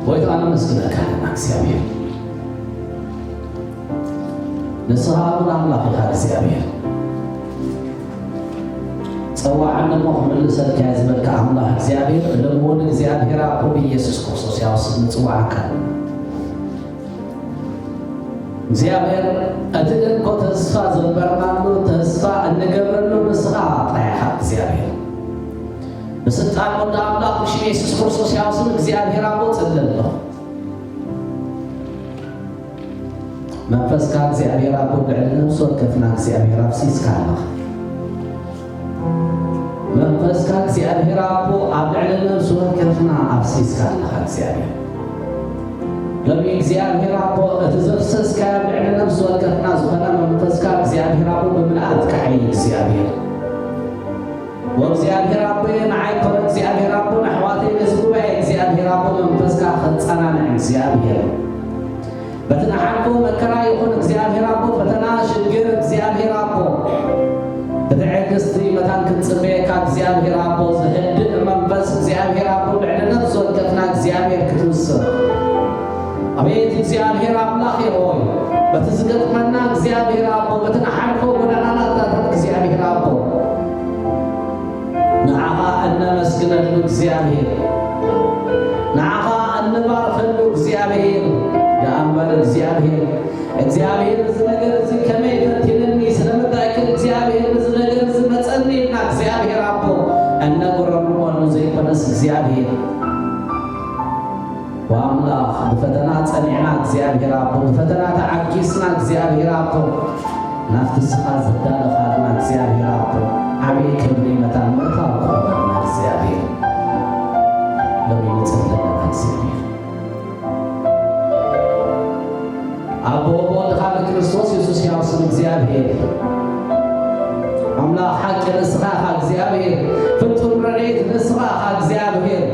وإذا أنا مسكنا كان أكسيابير نصحابنا الله في هذا أكسيابير سواء عنا مؤمن لسر كازمك الله أكسيابير لمون أكسيابير أقول يسوس كرسوس يوصل نتوعى كان እግዚአብሔር እትግን ኮ ተስፋ ዘበርናሉ ተስፋ እንገብረሉ ንስኻ ጣይኻ እግዚአብሔር በስልጣን ወደ አምላክ ኢየሱስ ክርስቶስ ያውስን እግዚአብሔር አቦ ጸለለ መንፈስ ከእግዚአብሔር አቦ ልዕልንም ሶት ከፍና እግዚአብሔር አብሲስ ካለ መንፈስ ከእግዚአብሔር አቦ አብልዕልንም ሶት ከፍና አብሲስ ካለ እግዚአብሔር لما እግዚአብሔር አቦ እትዘፍሰስ ካብዕነ ነፍስ ወልቀፍና ዝኾነ መንፈስካ እግዚአብሔር አቦ በመልአት ከዓይ እግዚአብሔር ወእግዚአብሔር አቦ ንዓይ ኮነ እግዚአብሔር አቦ ንሕዋተይ ነዝጉባኤ እግዚአብሔር አቦ መንፈስካ ኸፃናንዕ እግዚአብሔር በትናሓልፎ መከራ ይኹን እግዚአብሔር አቦ ፈተና ሽግር እግዚአብሔር አቦ ብትዕግስቲ መታን ክንጽበየካ እግዚአብሔር አቦ ዝህድእ መንፈስ እግዚአብሔር አቦ ልዕሊ ነፍስ ወልቀፍና እግዚአብሔር ክትውስኽ أبيت እግዚአብሔር አምላክ ሆይ በትዝገጥመና እግዚአብሔር አቦ በትናሓልፎ ጎዳናና ታታት እግዚአብሔር አቦ ንዓኻ እነመስግነሉ እግዚአብሔር ንዓኻ እንባርኸሉ እግዚአብሔር የአንበር እግዚአብሔር እዚ ነገር እዚ ከመይ ፈቲንኒ ስለምታይክል እግዚአብሔር እዚ ነገር እዚ መጸኒና እግዚአብሔር አቦ እነጉረምዎኑ ዘይኮነስ እግዚአብሔር وأملاخ بفتنا صنعنا እግዚአብሔር አቦ በፈተና ተዓጊስና እግዚአብሔር አቦ ናፍቲ ስኻ ዝዳለ ኻልና እግዚአብሔር አቦ ዓብይ ክብሪ መታን ምእታው ቆመና እግዚአብሔር ለሚጽለና እግዚአብሔር አቦ ወልድኻ ክርስቶስ ኢየሱስ ያውስን እግዚአብሔር አምላክ ሐቅ ንስኻ እግዚአብሔር ፍጡር ረድኤት ንስኻ እግዚአብሔር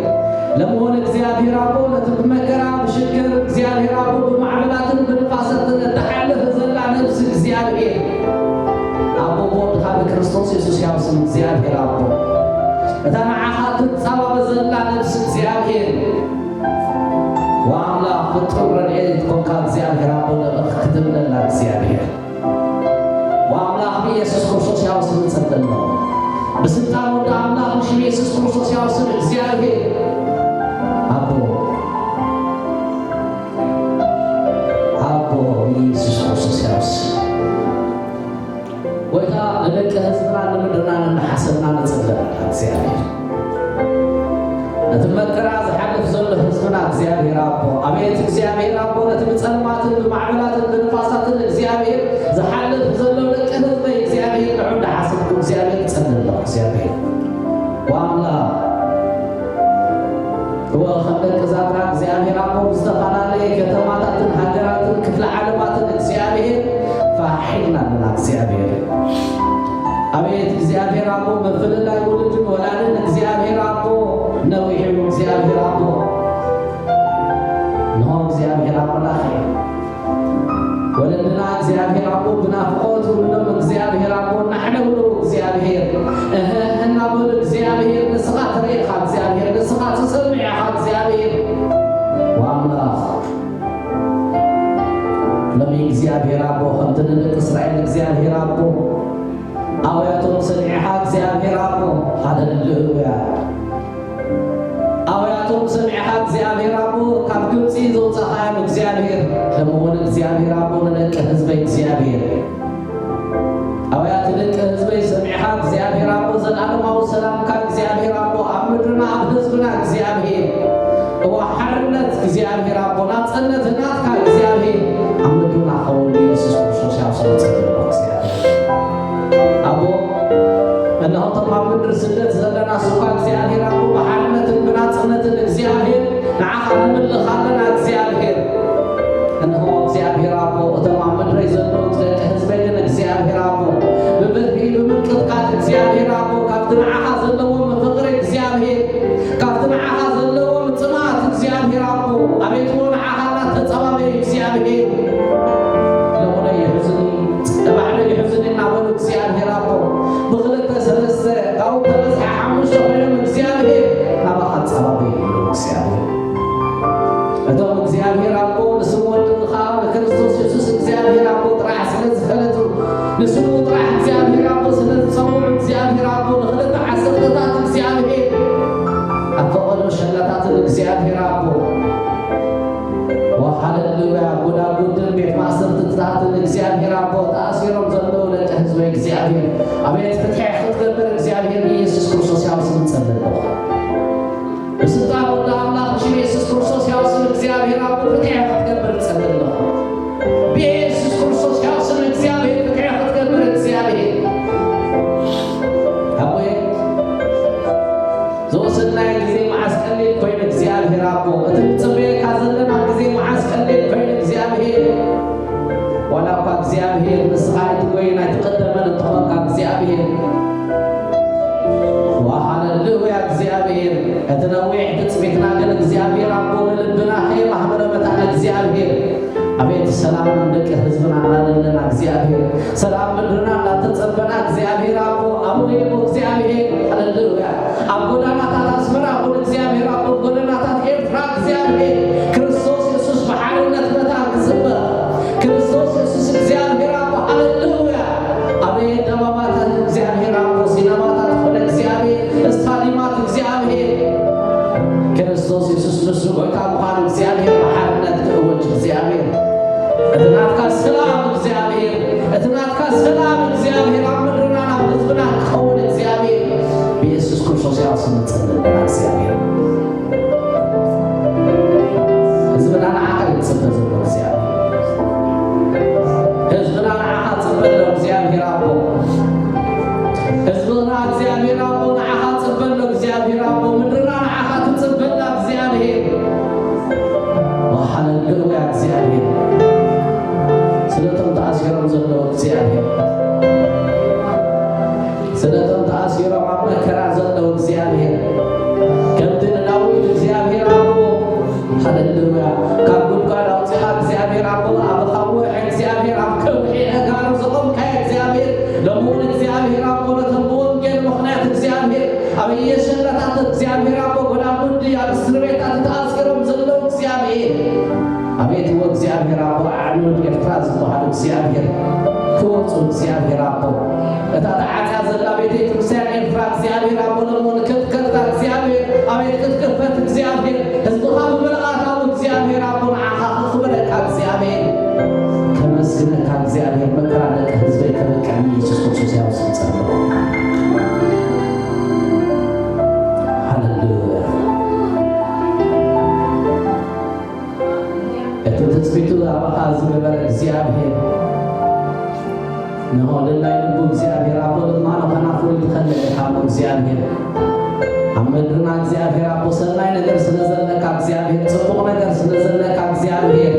ለመሆን እግዚአብሔር አቦ ለተመከራ በሽግር እግዚአብሔር አቦ በማዕበላትን በንፋሳትን ተሐለፈ ዘላ ነፍስ እግዚአብሔር አቦ ወልድኻ በክርስቶስ ኢየሱስ ያውስን እግዚአብሔር አቦ እታማዓኻ ትጻባ በዘላ ነፍስ እግዚአብሔር ወአምላክ ፍጡር ረድኤት ኮንካ እግዚአብሔር አቦ ለክትብለና እግዚአብሔር ወአምላክ ኢየሱስ ክርስቶስ ያውስን ጸለለ በስልጣን ወደ አምላክ ኢየሱስ ክርስቶስ ያውስን እግዚአብሔር ኢየሱስ ክርስቶስ ያውስ ወይታ ለደቀ ህዝብና ለምድርና እንሐሰብና ነጸለና እግዚአብሔር ነትመከራ ዝሓልፍ ዘሎ ህዝብና እግዚአብሔር አቦ አቤት እግዚአብሔር አቦ ነትምጸልማትን በማዕበላትን በንፋሳትን እግዚአብሔር ዝሓልፍ ዘሎ ደቀ ህዝብ እግዚአብሔር ንዑ ሓሰብኩ እግዚአብሔር ጸለለ እግዚአብሔር ወአምላክ ወኸንደቅ ዛብራ እግዚአብሔር አቦ ዝተፋላለየ ከተማታትን ሃገራትን ክፍለ ዓለማትን እግዚአብሔር ፋሒልና ለና እግዚአብሔር አቤት እግዚአብሔር አቦ መፍልላይ ውልድን ወላድን እግዚአብሔር አቦ ነዊሑ እግዚአብሔር አቦ እግዚአብሔር ንስኻ ትሰምዕ ኢኻ እግዚአብሔር ወአምላኽ ለሚ እግዚአብሔር አቦ ከምቲ ንደቂ እስራኤል እግዚአብሔር አቦ ኣውያቶም ሰሚዕኻ እግዚአብሔር አቦ ሃሌሉያ ኣውያቶም ሰሚዕኻ እግዚአብሔር አቦ ካብ ግብፂ ዘውፅኻዮም እግዚአብሔር ለመሆን እግዚአብሔር አቦ ንደቂ ህዝበይ እግዚአብሔር ኣውያት ደቂ ህዝበይ ሰሚዕኻ እግዚአብሔር አቦ ዘለኣለማዊ ሰላምካ እግዚአብሔር አቦ ኣብ ምድርና ኣብ ህዝብና እግዚአብሔር ወሓርነት እግዚአብሔር አቦ ናፅነት ናትካ እግዚአብሔር ኣብ ምድርና ኸውኒ ኢየሱስ ክርስቶስ ያብሰለፀለሎ እግዚአብሔር አቦ እነሆቶም ኣብ ምድሪ ስደት ዘለና ሱካ እግዚአብሔር አቦ ብሓርነትን ብናፅነትን እግዚአብሔር ንዓኻ ንምልኽ ኣለና እግዚአብሔር እነሆ እግዚአብሔር አቦ እቶም ኣብ ምድረይ ዘለዉ ደቂ ህዝበይ ግን እግዚአብሔር አቦ ብብርሂ ብምንቅጥቃጥ እግዚአብሔር አቦ ካብቲ ንዓኻ ዘለዎም ፍቕሪ እግዚአብሔር ካብቲ ንዓኻ ዘለዎም ፅማት እግዚአብሔር አቦ ኣቤትዎ ንዓኻ እናተፀባበዩ እግዚአብሔር ለሙነ ይሕዝኒ ባዕለ ይሕዝኒ እናበሉ እግዚአብሔር አቦ ብክልተ ሰለስተ ካብኡ ተበፅሐ ሓሙሽተ ኮይኖም እግዚአብሔር ናባኻ ፀባበዩ እግዚአብሔር እቶም እግዚአብሔር አቦ ንስሙ ወድኻ ንክርስቶስ ኢየሱስ እግዚአብሔር አቦ ጥራሕ ስለ ዝፈለጡ ንስሙ ጥራሕ እግዚአብሔር አቦ ስለ ዝፀውዑ እግዚአብሔር አቦ ንክልተ ዓሰርተታት እግዚአብሔር ኣብ ተቐሎ ሸላታትን እግዚአብሔር አቦ ወሃሌሉያ ጉዳጉድን ቤት ማእሰርትታትን እግዚአብሔር አቦ ተኣሲሮም ዘለዉ ደቂ ህዝበይ እግዚአብሔር ኣቤት ፍትሒ ክትገብር እግዚአብሔር ኢየሱስ ክርስቶስ ያብስም ፀለሎ ብስልጣን ወደ ኣምላኽ ሽም ኢየሱስ ክርስቶስ ያብስም እግዚአብሔር አቦ ፍትሒ ክትገብር ፀለሎ ብኢየሱስ ክርስቶስ ያብስም እግዚአብሔር ፍትሒ ክትገብር እግዚአብሔር ኣቦዬ ዝወሰድናዮ ግዜ መዓዝ ቀሊል ኮይኑ እግዚአብሔር አቦ እቲ ንፅበየካ ዘለና ግዜ መዓዝ ቀሊል ኮይኑ እግዚአብሔር ዋላ እኳ እግዚአብሔር ንስኻ ኣይትጎይን ኣይትቀደመን እንትኾንካ እግዚአብሔር ወሃሌሉያ እግዚአብሔር እቲ ነዊሕ ትፅቢትና ግን እግዚአብሔር አቦ ንልብና ከየማህበረመታና እግዚአብሔር ኣቤት ሰላም ደቂ ህዝብና እናለለና እግዚአብሔር ሰላም ምድርና እናተፀበና እግዚአብሔር አቦ ኣቡነ እግዚአብሔር ሃሌሉያ ኣብ ጎዳናታት ኣስመራ ኩን እግዚአብሔር አቦ ጎዳናታት ኤርትራ እግዚአብሔር ክርስቶስ ኢየሱስ ብሓርነት መታ ክስበኽ ክርስቶስ ኢየሱስ እግዚአብሔር አቦ ሃሌሉያ ኣቤት ደባባታት እግዚአብሔር አቦ ሲነማታት ኮነ እግዚአብሔር እስታዲማት እግዚአብሔር ክርስቶስ ኢየሱስ ንሱ ጎይታ ምዃኑ እግዚአብሔር ብሓርነት ክእወጅ እግዚአብሔር እቲ ናትካ ሰላም እግዚአብሔር እቲ ናትካ ሰላም እግዚአብሔር ኣብ ምድርና ናብ ህዝብና ክኸውን እግዚአብሔር ብኢየሱስ ክርስቶስ ያብስም ፀለለና እግዚአብሔር ህዝብና ንዓኻ ይፅበ ዘሎ እግዚአብሔር ህዝብና ንዓኻ ፅበሎ እግዚአብሔር አቦ ህዝብና እግዚአብሔር አቦ ንዓኻ ፅበሎ እግዚአብሔር አቦ ምድርና ንዓኻ ትፅበላ እግዚአብሔር ወሃሌሉያ እግዚአብሔር ስለቶም ተኣሲሮም ዘለዉ እግዚአብሔር ስለቶም ተኣሲሮም ኣብ መከራ ዘለዉ እግዚአብሔር ከምቲ ንዳዊት እግዚአብሔር አቦ ሃሌሉያ ካብ ጉድጓድ ኣውፂኻ እግዚአብሔር አቦ ኣብ ኻውሕ እግዚአብሔር ኣብ ከውሒ እጋሩ ዘቆምካዮ እግዚአብሔር ለምውን እግዚአብሔር አቦ ነቶም ብወንጌል ምኽንያት እግዚአብሔር ኣብ እየሸለታት እግዚአብሔር አቦ ጎዳጉዲ ኣብ እስር ቤታት ተኣሲሮም ዘለዉ እግዚአብሔር ኣቤት ዎ እግዚአብሔር አቦ ኣዕኑድ ኤርትራ ዝበሃሉ እግዚአብሔር ክወፁ እግዚአብሔር አቦ እታ ተዓፅያ ዘላ ቤተ ክርስቲያን ኤርትራ እግዚአብሔር አቦ ለምውን ክትከፍታ እግዚአብሔር ኣቤት ክትክፈት እግዚአብሔር ህዝብኻ ብምልኣታዊ እግዚአብሔር አቦ ንዓኻ ክኽብረካ እግዚአብሔር ከመስግነካ እግዚአብሔር መከራ ደቂ ህዝበይ ከበቀኒ ኢየሱስ ክርስቶስ ያብስም ፀለሎ ሃሌሉያ እቲ ትፅቢቱ ኣባኻ ዝገበረ እግዚአብሔር ንሆልናይ ልቡ እግዚአብሔር አቦ ድማ ንኸናፍሩ ይትኸልዕ ኢኻሞ እግዚአብሔር ኣብ ምድርና እግዚአብሔር አቦ ሰናይ ነገር ስለ ዘለካ እግዚአብሔር ፅቡቕ ነገር ስለ ዘለካ እግዚአብሔር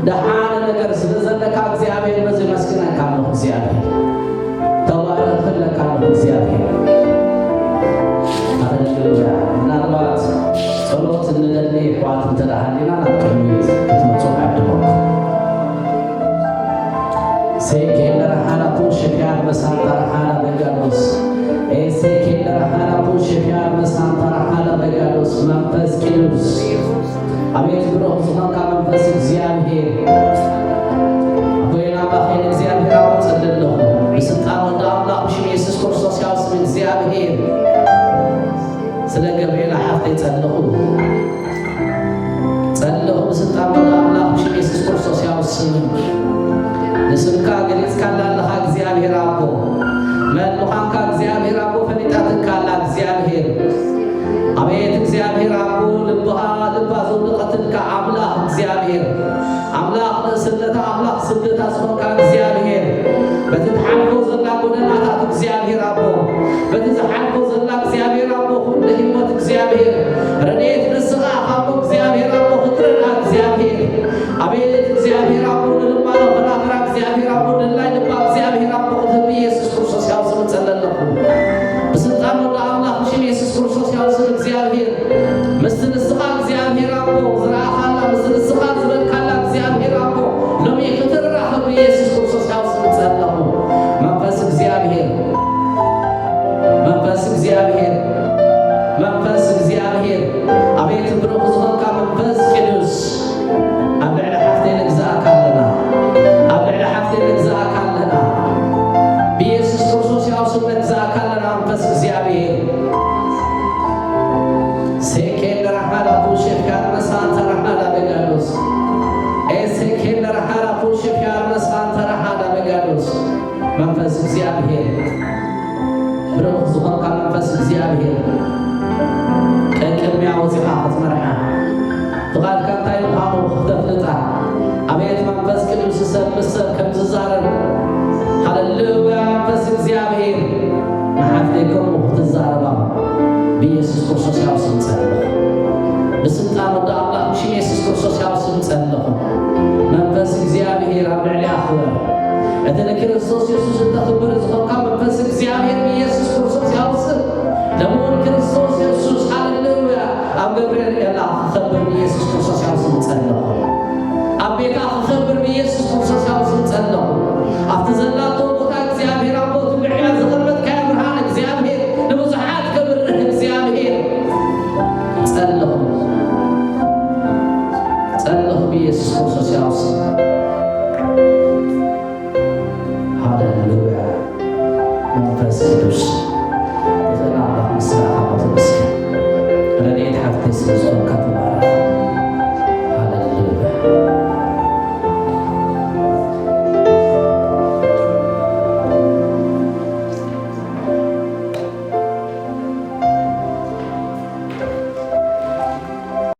ደሓነ ነገር ስለ ዘለካ እግዚአብሔር በዚ መስግነካ ኣለኹ እግዚአብሔር ተባረኽለካ ኣለኹ እግዚአብሔር ሃሌሉያ ምናልባት ጸሎት እንደሌለ ቋት እንተዳሃሊና ናብ ቅድሚት ክትመፁ ዕድመኩም سيكيلر حالا پوش پیار بسانتر حالا بگردوس ای سيكيلر حالا پوش پیار بسانتر حالا بگردوس ገብርኤል ሓፍተይ ጸለኹ ስልጣን አምላክ ኢየሱስ ክርስቶስ ያውስም ንስምካ ገሊጽካ ላለኻ እግዚአብሔር አቦ መልኻንካ እግዚአብሔር አቦ ፈሊጣትካ ላ እግዚአብሔር አቤት እግዚአብሔር አቦ ልባ ዘውልቀትካ አምላክ እግዚአብሔር አምላክ ለስለታ አምላክ ስደታ ዝኾንካ እግዚአብሔር በትትሓልፎ ዘላ ጎደናታት እግዚአብሔር አቦ በትዝሓልፎ ዘላ እግዚአብሔር አቦ ሁሉ ህይወት እግዚአብሔር ረድኤት ንስኻ አቦ እግዚአብሔር አቦ ክትረዳ እግዚአብሔር አቤት እግዚአብሔር አቦ ንልማኖ ኸናፍራ እግዚአብሔር አቦ ንላይ ልባ እግዚአብሔር አቦ ክትብ ኢየሱስ ክርስቶስ ያውስም ጸለለኹ በስልጣን ወደ አምላክ ሽም ኢየሱስ ክርስቶስ ያውስም እግዚአብሔር ምስትንስኻ እግዚአብሔር አቦ ዝራእኻላ ምስትንስኻ ዝበልካላ እግዚአብሔር አቦ ሎሚ ክትራኸብ ኢየሱስ ክርስቶስ ያውስም ጸለኹ መንፈስ እግዚአብሔር አቤት ብሩኽ ዝኾንካ መንፈስ ቅዱስ ኣብ ልዕሊ ሓፍተይ ንግዛእካ ኣለና ኣብ ልዕሊ ሓፍተይ ንግዛእካ ኣለና ብኢየሱስ ክርስቶስ ያውስም ንግዛእካ ኣለና መንፈስ እግዚአብሔር ሴኬን ረሓላ ፑሽፍ ያርነሳን ተረሓላ በጋዶስ ሴኬን ረሓላ ፑሽፍ ያርነሳን ተረሓላ በጋዶስ መንፈስ እግዚአብሔር ብሩኽ ዝኾንካ መንፈስ እግዚአብሔር ቅድሚያ ወፂኻ ክትመርሓ ፍቓድካ እንታይ ምዃኑ ክተፍልጣ አቤት መንፈስ ቅዱስ ሰብ ምሰብ ከም ዝዛረብ ሃሌሉያ መንፈስ እግዚአብሔር ንሓፍተይ ከምኡ ክትዛረባ ብኢየሱስ ክርስቶስ ያውስም ጸለኹ ብስልጣን ወደ አምላክ ሽም ኢየሱስ ክርስቶስ ያውስም ጸለኹ መንፈስ እግዚአብሔር ኣብ ልዕሊያ ክበር እቲ ንክርስቶስ ኢየሱስ እተኽብር ዝኾንካ መንፈስ እግዚአብሔር ብኢየሱስ ክርስቶስ ያውስም ለሞን ክርስቶስ ኢየሱስ ሃሌሉያ ኣብ ገብርኤል ኤላ ክኸብር ብኢየሱስ ክርስቶስ ያውስም ጸለኹ ኣብ ቤታ ክኸብር ብኢየሱስ ክርስቶስ ያውስም ጸለኹ ኣብቲ ዘላቶ ቦታ እግዚአብሔር ኣቦት ልዕሊያ ዝኸበትካያ ብርሃን እግዚአብሔር ንብዙሓት ከብርህ እግዚአብሔር ጸለኹ ብኢየሱስ ክርስቶስ ያውስም ሃሌሉያ መንፈስ ቅዱስ ምስራኻ ተመስገን ረድኤት ሓፍተይ ስለ ዝኾንካ